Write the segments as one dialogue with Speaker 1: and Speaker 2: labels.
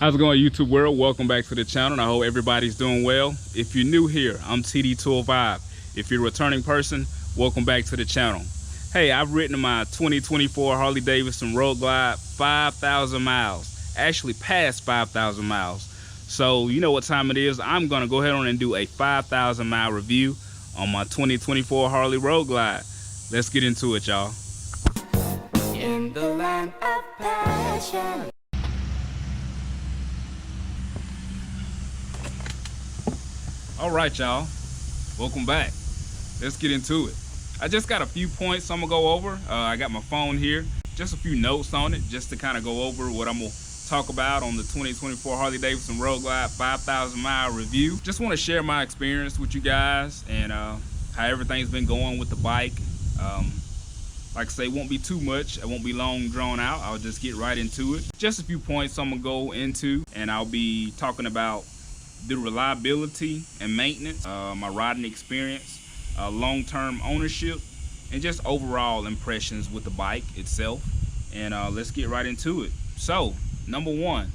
Speaker 1: How's it going, YouTube world? Welcome back to the channel, and I hope everybody's doing well. If you're new here, I'm TD205. If you're a returning person, welcome back to the channel. Hey, I've ridden my 2024 Harley-Davidson Road Glide 5,000 miles, actually past 5,000 miles. So you know what time it is. I'm gonna go ahead on and do a 5,000 mile review on my 2024 Harley Road Glide. Let's get into it, y'all.
Speaker 2: In the land of passion.
Speaker 1: All right, y'all, welcome back. Let's get into it. I just got a few points I'm gonna go over. I got my phone here, just a few notes on it, just to kind of go over what I'm gonna talk about on the 2024 Harley-Davidson Road Glide 5,000 mile review. Just want to share my experience with you guys and how everything's been going with the bike. Like I say, it won't be too much. It won't be long drawn out. I'll just get right into it. Just a few points I'm gonna go into, and I'll be talking about the reliability and maintenance, my riding experience, long-term ownership, and just overall impressions with the bike itself. And let's get right into it. So, number one,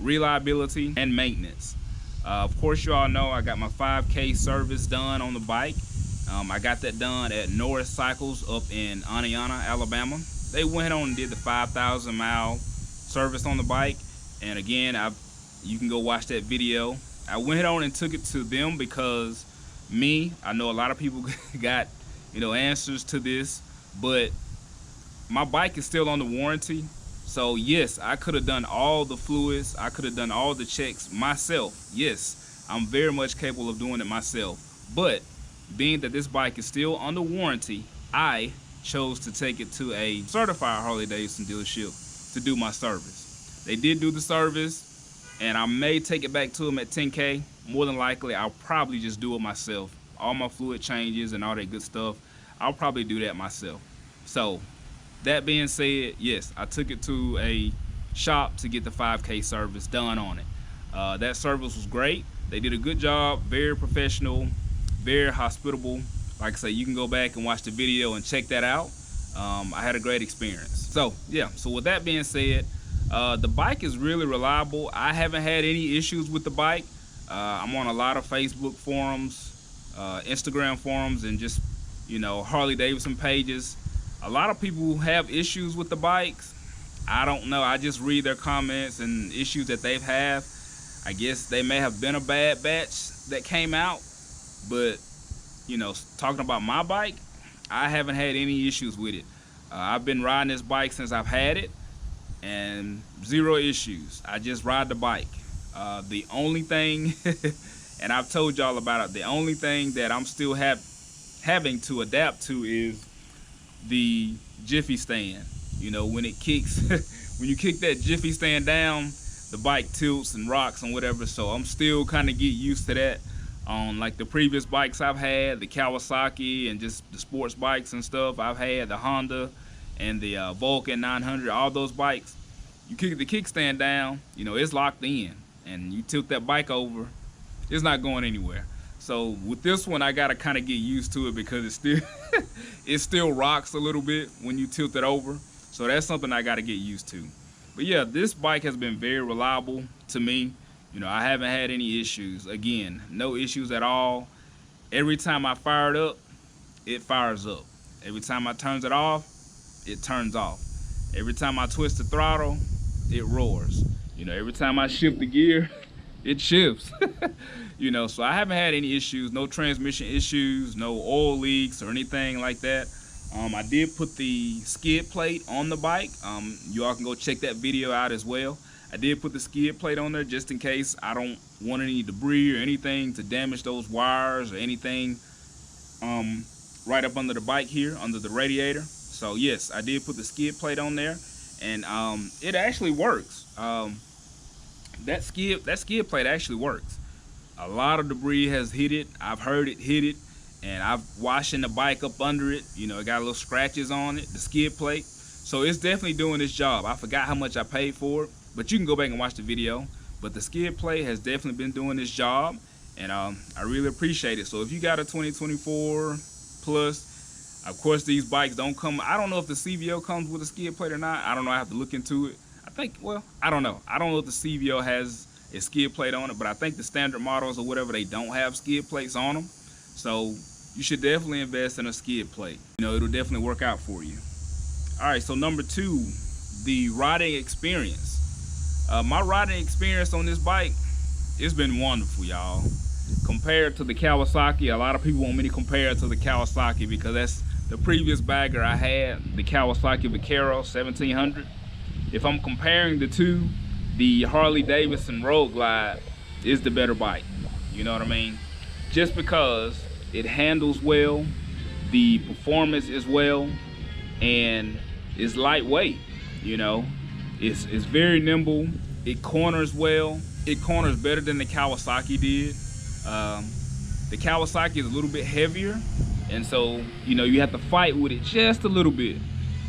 Speaker 1: reliability and maintenance. Of course, you all know I got my 5K service done on the bike. I got that done at Norris Cycles up in Aniana, Alabama. They went on and did the 5,000 mile service on the bike. And again, you can go watch that video. I went on and took it to them because I know a lot of people got, answers to this, but my bike is still on the warranty. So yes, I could have done all the fluids. I could have done all the checks myself. Yes, I'm very much capable of doing it myself. But being that this bike is still under warranty, I chose to take it to a certified Harley-Davidson dealership to do my service. They did do the service, and I may take it back to them at 10K. More than likely, I'll probably just do it myself. All my fluid changes and all that good stuff, I'll probably do that myself. So that being said, yes, I took it to a shop to get the 5K service done on it. That service was great. They did a good job, very professional, very hospitable. Like I say, you can go back and watch the video and check that out. I had a great experience. So yeah, so with that being said, the bike is really reliable. I haven't had any issues with the bike. I'm on a lot of Facebook forums, Instagram forums, and just, Harley-Davidson pages. A lot of people have issues with the bikes. I don't know. I just read their comments and issues that they've had. I guess they may have been a bad batch that came out, but, talking about my bike, I haven't had any issues with it. I've been riding this bike since I've had it, and zero issues. I just ride the bike. The only thing, and I've told y'all about it, the only thing that I'm still having to adapt to is the jiffy stand. When it kicks, when you kick that jiffy stand down, the bike tilts and rocks and whatever. So I'm still kind of get used to that. On like the previous bikes I've had, the Kawasaki and just the sports bikes and stuff I've had, the Honda and the Vulcan 900, all those bikes, you kick the kickstand down, it's locked in, and you tilt that bike over, it's not going anywhere. So with this one, I gotta kind of get used to it because it still rocks a little bit when you tilt it over. So that's something I gotta get used to. But yeah, this bike has been very reliable to me. I haven't had any issues. Again, no issues at all. Every time I fire it up, it fires up. Every time I turn it off, it turns off. Every time I twist the throttle, it roars. Every time I shift the gear, it shifts. So I haven't had any issues, no transmission issues, no oil leaks or anything like that. I did put the skid plate on the bike. You all can go check that video out as well. I did put the skid plate on there just in case I don't want any debris or anything to damage those wires or anything right up under the bike here, under the radiator. So yes, I did put the skid plate on there, and it actually works. That skid plate actually works. A lot of debris has hit it. I've heard it hit it, and I've washing the bike up under it. It got little scratches on it, the skid plate. So it's definitely doing its job. I forgot how much I paid for it, but you can go back and watch the video. But the skid plate has definitely been doing its job, and I really appreciate it. So if you got a 2024 plus, of course these bikes don't come, I don't know if the CVO comes with a skid plate or not. I don't know, I have to look into it. I think, well, I don't know. I don't know if the CVO has a skid plate on it, but I think the standard models or whatever, they don't have skid plates on them. So you should definitely invest in a skid plate. You know, it'll definitely work out for you. All right, so number 2, the riding experience. My riding experience on this bike, it's been wonderful, y'all. Compared to the Kawasaki, a lot of people want me to compare it to the Kawasaki because that's the previous bagger I had, the Kawasaki Vaquero 1700. If I'm comparing the two, the Harley-Davidson Road Glide is the better bike. You know what I mean? Just because it handles well, the performance is well, and it's lightweight. You know, it's very nimble. It corners well. It corners better than the Kawasaki did. The Kawasaki is a little bit heavier, and so you know you have to fight with it just a little bit.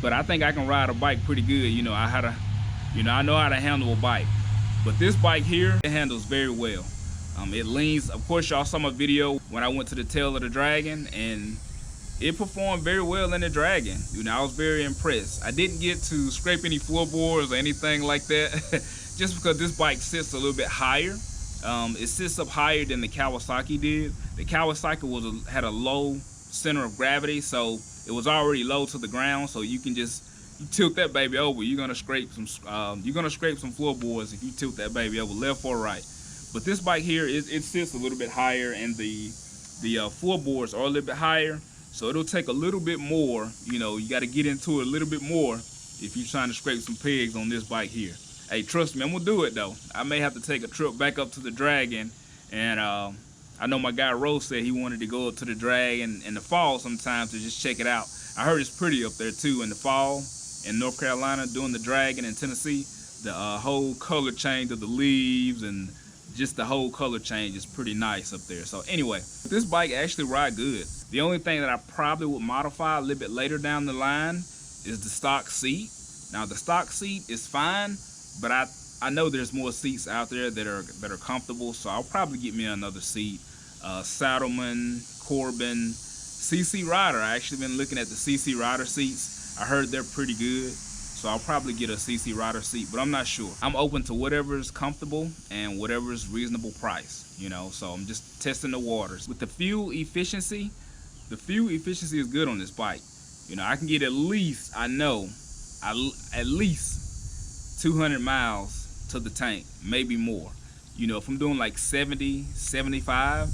Speaker 1: But I think I can ride a bike pretty good. You know, I know how to handle a bike. But this bike here, it handles very well. It leans. Of course, y'all saw my video when I went to the tail of the Dragon, and it performed very well in the Dragon. You know, I was very impressed. I didn't get to scrape any floorboards or anything like that, just because this bike sits a little bit higher. It sits up higher than the Kawasaki did. The Kawasaki had a low center of gravity, so it was already low to the ground. So you can just tilt that baby over. You're gonna scrape some floorboards if you tilt that baby over left or right. But this bike here, it sits a little bit higher, and the floorboards are a little bit higher. So it'll take a little bit more. You know, you got to get into it a little bit more if you're trying to scrape some pegs on this bike here. Hey, trust me, I'm gonna do it though. I may have to take a trip back up to the Dragon, and I know my guy Rose said he wanted to go up to the Dragon in the fall sometime to just check it out. I heard it's pretty up there too in the fall in North Carolina, doing the Dragon in Tennessee. The whole color change of the leaves and just the whole color change is pretty nice up there. So anyway, this bike actually ride good. The only thing that I probably would modify a little bit later down the line is the stock seat. Now the stock seat is fine, but I know there's more seats out there that are comfortable, so I'll probably get me another seat. Saddleman, Corbin, CC Rider. I actually been looking at the CC Rider seats. I heard they're pretty good, so I'll probably get a CC Rider seat, but I'm not sure. I'm open to whatever's comfortable and whatever's reasonable price, you know, so I'm just testing the waters. With the fuel efficiency is good on this bike. You know, I can get at least, I know, at least 200 miles to the tank, maybe more. You know, if I'm doing like 70, 75,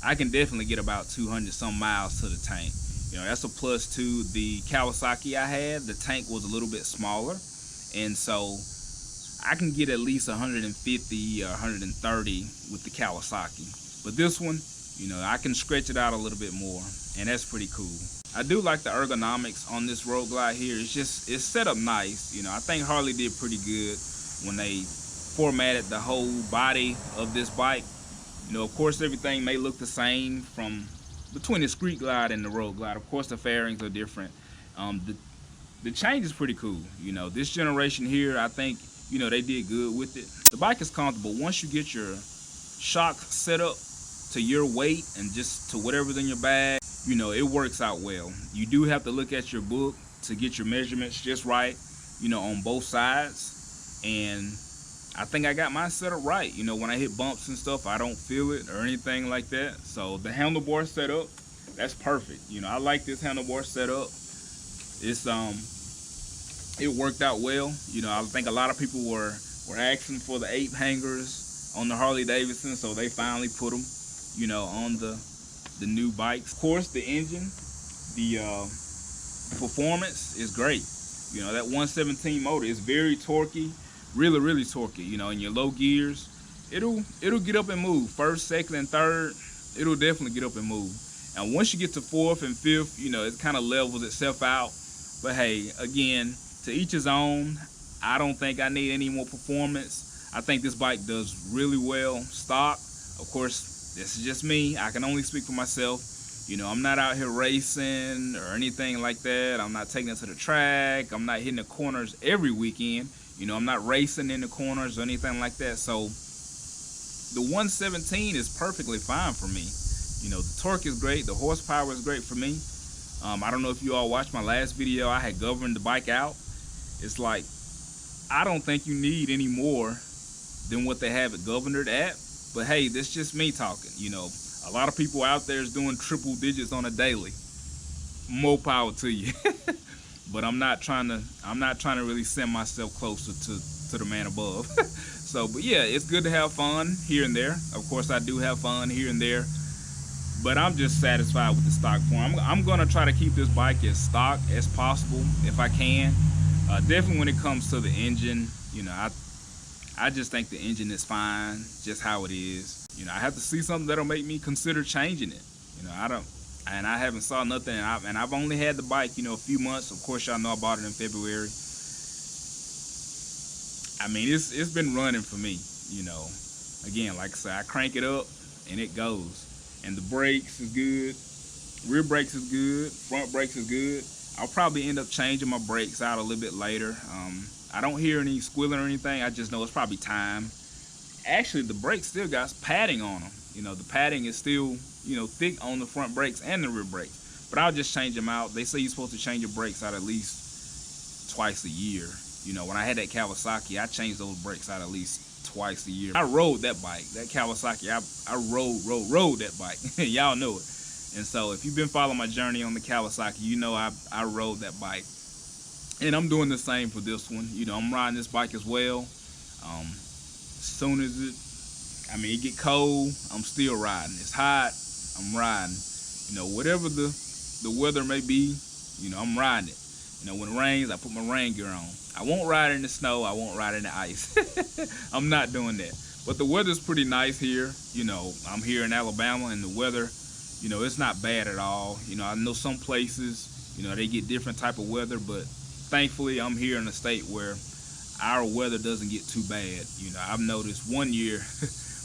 Speaker 1: I can definitely get about 200 some miles to the tank. You know, that's a plus to the Kawasaki I had. The tank was a little bit smaller, and so I can get at least 150 or 130 with the Kawasaki. But this one, you know, I can stretch it out a little bit more, and that's pretty cool. I do like the ergonomics on this Road Glide here. It's set up nice. You know, I think Harley did pretty good when they formatted the whole body of this bike. You know, of course, everything may look the same from between the Street Glide and the Road Glide. Of course, the fairings are different. The change is pretty cool. You know, this generation here, I think, you know, they did good with it. The bike is comfortable. Once you get your shock set up to your weight and just to whatever's in your bag, you know, it works out well. You do have to look at your book to get your measurements just right, you know, on both sides. And I think I got mine set up right. You know, when I hit bumps and stuff, I don't feel it or anything like that. So the handlebar setup, that's perfect. You know, I like this handlebar setup. It worked out well. You know, I think a lot of people were asking for the ape hangers on the Harley-Davidson, so they finally put them, you know, on the new bikes. Of course, the engine, the performance is great. You know, that 117 motor is very torquey. Really torquey. You know, in your low gears, it'll get up and move. First, second, and third, it'll definitely get up and move. And once you get to fourth and fifth, you know, it kind of levels itself out. But hey, again, to each his own. I don't think I need any more performance. I think this bike does really well stock. Of course, this is just me. I can only speak for myself. You know, I'm not out here racing or anything like that. I'm not taking it to the track. I'm not hitting the corners every weekend. You know, I'm not racing in the corners or anything like that. So the 117 is perfectly fine for me. You know, the torque is great. The horsepower is great for me. I don't know if you all watched my last video. I had governed the bike out. It's like I don't think you need any more than what they have it governed at. But hey, that's just me talking. You know, a lot of people out there is doing triple digits on a daily. More power to you. But I'm not trying to really send myself closer to the man above. So, but yeah, it's good to have fun here and there. Of course, I do have fun here and there, but I'm just satisfied with the stock form. I'm gonna try to keep this bike as stock as possible if I can. Definitely when it comes to the engine, you know, I just think the engine is fine, just how it is. You know, I have to see something that'll make me consider changing it. You know, I haven't saw nothing, and I've only had the bike, you know, a few months. Of course, y'all know I bought it in February. I mean, it's been running for me, you know. Again, like I said, I crank it up and it goes. And the brakes is good, rear brakes is good, front brakes is good. I'll probably end up changing my brakes out a little bit later. I don't hear any squealing or anything. I just know it's probably time. Actually, the brakes still got padding on them. You know, the padding is still, you know, thick on the front brakes and the rear brakes. But I'll just change them out. They say you're supposed to change your brakes out at least twice a year. You know, when I had that Kawasaki, I changed those brakes out at least twice a year. I rode that bike, that Kawasaki. I rode that bike. Y'all know it. And so if you've been following my journey on the Kawasaki, you know I rode that bike. And I'm doing the same for this one. You know, I'm riding this bike as well. As soon as it get cold, I'm still riding. It's hot, I'm riding. You know, whatever the weather may be, you know, I'm riding it. You know, when it rains, I put my rain gear on. I won't ride in the snow, I won't ride in the ice. I'm not doing that. But the weather's pretty nice here. You know, I'm here in Alabama, and the weather, you know, it's not bad at all. You know, I know some places, you know, they get different type of weather, but thankfully I'm here in a state where our weather doesn't get too bad. You know, I've noticed one year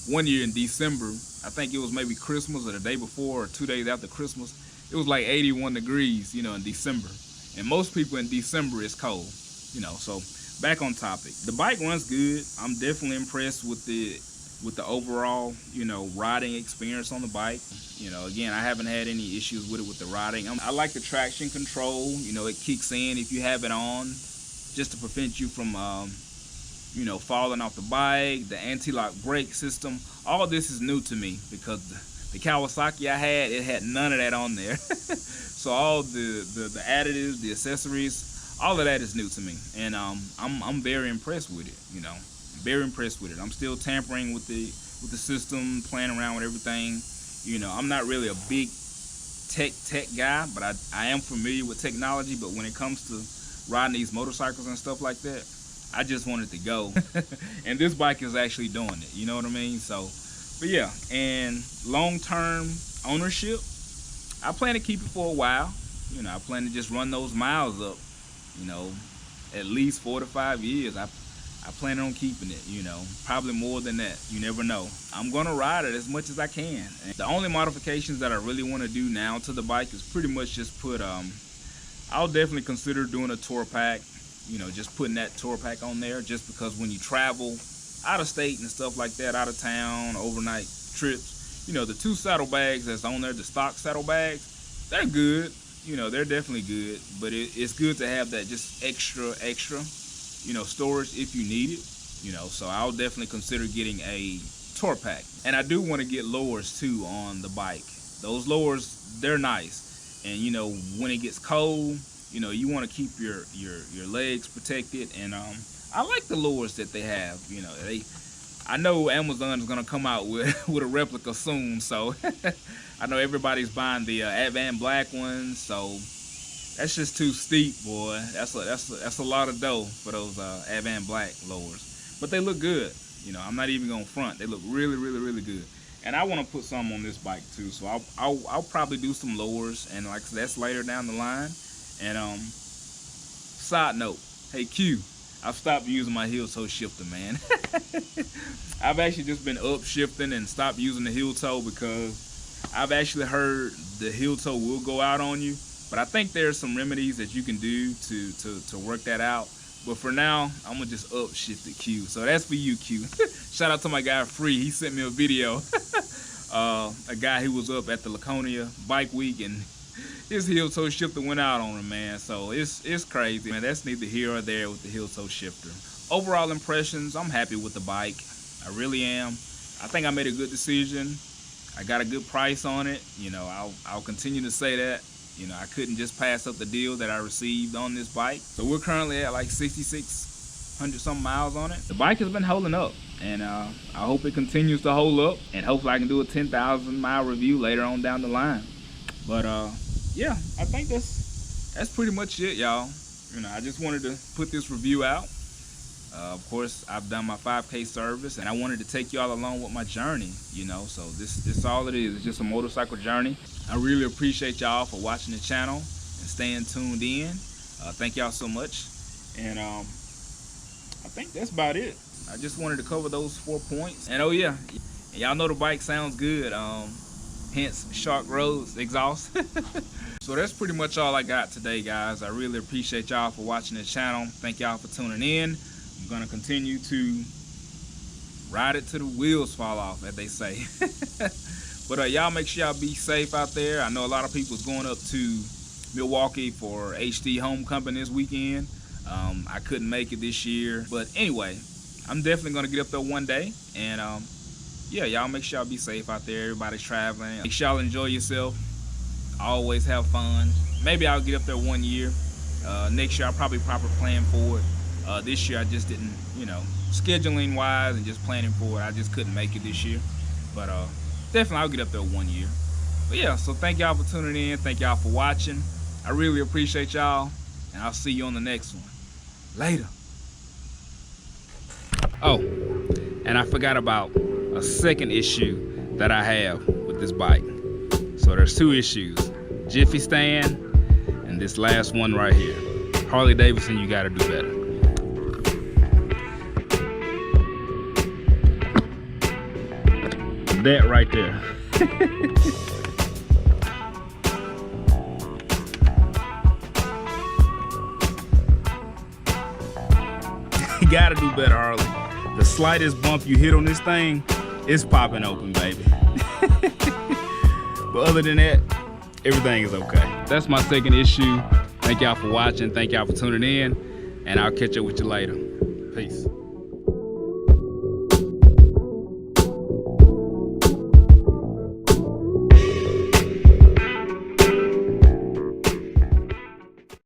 Speaker 1: in December, I think it was maybe Christmas or the day before or 2 days after Christmas, it was like 81 degrees, you know, in December. And most people in December it's cold, you know. So back on topic, the bike runs good. I'm definitely impressed with the overall, you know, riding experience on the bike. You know, again, I haven't had any issues with it with the riding. I like the traction control. You know, it kicks in if you have it on, just to prevent you from, you know, falling off the bike. The anti-lock brake system, all this is new to me because the Kawasaki I had, it had none of that on there. So all the additives, the accessories, all of that is new to me, and I'm very impressed with it. You know, very impressed with it. I'm still tampering with the system, playing around with everything. You know, I'm not really a big tech guy, but I am familiar with technology. But when it comes to riding these motorcycles and stuff like that, I just want it to go. And this bike is actually doing it. You know what I mean? So, but yeah, and long-term ownership, I plan to keep it for a while. You know, I plan to just run those miles up, you know, at least 4 to 5 years. I plan on keeping it, you know, probably more than that. You never know. I'm gonna ride it as much as I can. And the only modifications that I really want to do now to the bike is pretty much just put, I'll definitely consider doing a tour pack, you know, just putting that tour pack on there, just because when you travel out of state and stuff like that, out of town, overnight trips, you know, the 2 saddlebags that's on there, the stock saddlebags, they're good. You know, they're definitely good, but it's good to have that just extra, you know, storage if you need it, you know. So I'll definitely consider getting a tour pack. And I do want to get lowers too on the bike. Those lowers, they're nice. And you know, when it gets cold, you know, you want to keep your legs protected. And I like the lowers that they have. You know, I know Amazon is gonna come out with a replica soon, so I know everybody's buying the Advan black ones, so that's just too steep, boy. That's a lot of dough for those Advan black lowers, but they look good. You know, I'm not even gonna front. They look really, really, really good. And I want to put some on this bike too, so I'll probably do some lowers, and like that's later down the line. And side note, hey Q, I've stopped using my heel toe shifter, man. I've actually just been upshifting and stopped using the heel toe because I've actually heard the heel toe will go out on you. But I think there's some remedies that you can do to work that out. But for now, I'm gonna just upshift it, Q. So that's for you, Q. Shout out to my guy Free. He sent me a video. A guy who was up at the Laconia Bike Week, and his heel toe shifter went out on him, man. So it's crazy, man. That's neither here or there with the heel toe shifter. overall impressions, I'm happy with the bike. I really am. I think I made a good decision. I got a good price on it. You know, I'll continue to say that. You know, I couldn't just pass up the deal that I received on this bike. So we're currently at like 6,600 something miles on it. The bike has been holding up, and I hope it continues to hold up, and hopefully I can do a 10,000 mile review later on down the line. But yeah, I think that's pretty much it, y'all. You know, I just wanted to put this review out. Of course, I've done my 5K service, and I wanted to take y'all along with my journey, you know. So this all it is. It's just a motorcycle journey. I really appreciate y'all for watching the channel and staying tuned in. Thank y'all so much. And I think that's about it. I just wanted to cover those 4 points. And oh yeah, y'all know the bike sounds good. Hence Shark Roads exhaust. So that's pretty much all I got today, guys. I really appreciate y'all for watching the channel. Thank y'all for tuning in. I'm gonna continue to ride it till the wheels fall off, as they say. But y'all make sure y'all be safe out there. I know a lot of people's going up to Milwaukee for HD Homecoming this weekend. I couldn't make it this year, but anyway, I'm definitely gonna get up there one day. And yeah, y'all make sure y'all be safe out there. Everybody's traveling. Make sure y'all enjoy yourself. Always have fun. Maybe I'll get up there one year. Next year I'll probably proper plan for it. This year I just didn't, you know, scheduling wise and just planning for it, I just couldn't make it this year. But definitely I'll get up there one year. But yeah, so thank y'all for tuning in. Thank y'all for watching. I really appreciate y'all, and I'll see you on the next one. Later. Oh, and I forgot about a second issue that I have with this bike. So there's 2 issues: Jiffy stand and this last one right here. Harley-Davidson, you gotta do better. That right there. You gotta do better, Harley. The slightest bump you hit on this thing, it's popping open, baby. But other than that, everything is okay. That's my second issue. Thank y'all for watching. Thank y'all for tuning in. And I'll catch up with you later. Peace.